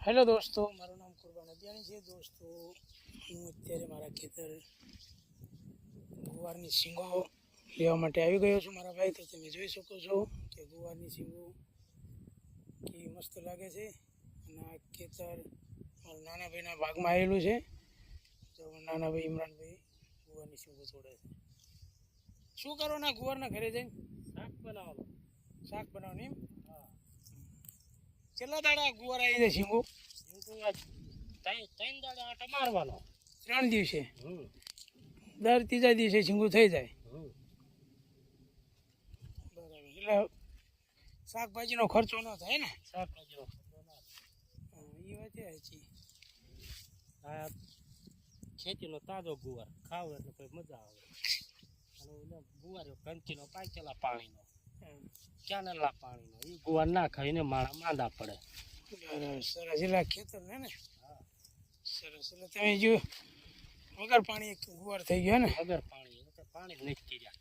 Hello દોસ્તો, મારું નામ કુરબાન અદિયાણી છે. દોસ્તો, હું અત્યારે મારા ખેતર ગુવારની શીંગો લેવા માટે આવી ગયો છું મારા ભાઈ. તો તમે જોઈ શકો છો કે ગુવારની શીંગો કેવી મસ્ત લાગે છે. અને આ ખેતર મારા નાના ભાઈના ભાગમાં આવેલું છે. તો નાના ભાઈ ઇમરાનભાઈ ગુવારની શીંગો તોડે છે. શું કરવાના ગુવારના ઘરે જઈને? શાક બનાવવાનું. શાક બનાવવાનું એમ? હા. કેટલા દાડા ગુવાર આવી જાય શીંગો? ત્રણ દાડા આટા મારવાનો. 3 દિવસે? દર ત્રીજા દિવસે શીંગું થઈ જાય. બરાબર. એટલે શાકભાજીનો ખર્ચો ન થાય ને? શાકભાજીનો ખર્ચો ના એ વાત સાચી. આ ખેતીનો તાજો ગુવાર ખાવ એટલે કોઈ મજા આવે. અને ગુવાર કંચીનો પાંચેલા પાણીનો, કેનલના પાણીનો, એ ગુવાર ના ખાઈને માણા માંદા પડે. સરસ. એટલે ખેતર ને? સરસ. એટલે તમે જો વગર પાણી એક ગુવાર થઈ ગયો ને? વગર પાણી પાણી જ નથી રહ્યા.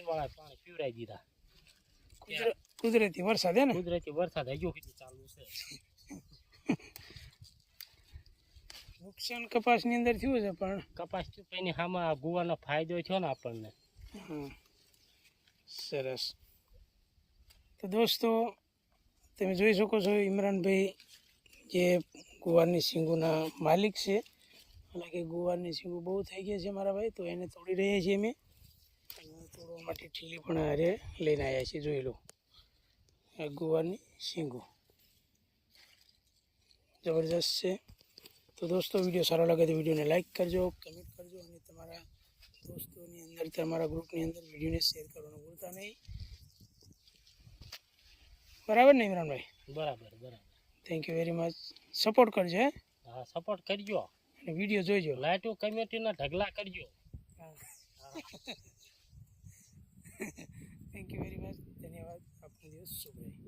વાળા પાણી પીવડાવી દીધા. કુદરતી વરસાદ હે ને? કુદરતી વરસાદ હજુ સુધી ચાલુ છે. નુકસાન કપાસની અંદર થયું છે, પણ કપાસ ચૂપાઈની આમાં ગુવાનો ફાયદો થયો ને આપણને. સરસ. તો દોસ્તો, તમે જોઈ શકો છો ઇમરાનભાઈ જે ગુવારની શીંગોના માલિક છે. હાલાકી ગુવારની શીંગો બહુ થઈ ગયા છે મારા ભાઈ, તો એને તોડી રહ્યા છીએ અમે. તોડવા માટે ઠીલી પણ હારે લઈને આવ્યા છીએ. જોઈ લો આ ગુવારની શીંગો જબરજસ્ત છે. તો દોસ્તો, વિડીયો સારો લાગે તો વિડીયોને લાઈક કરજો, કમેન્ટ કરજો, અને તમારા દોસ્તોની અંદર, તમારા ગ્રુપની અંદર વિડીયોને શેર કરવાનું ભૂલતા નહીં. બરાબર ને ઇમરાનભાઈ? બરાબર બરાબર. Thank you very much. Support કરજો. હા, સપોર્ટ કરજો અને વિડીયો જોઈજો. લાઈટો કમ્યુનિટીના ઢગલા કરજો. Thank you very much. ધન્યવાદ. આપનો દિવસ શુભ રહે.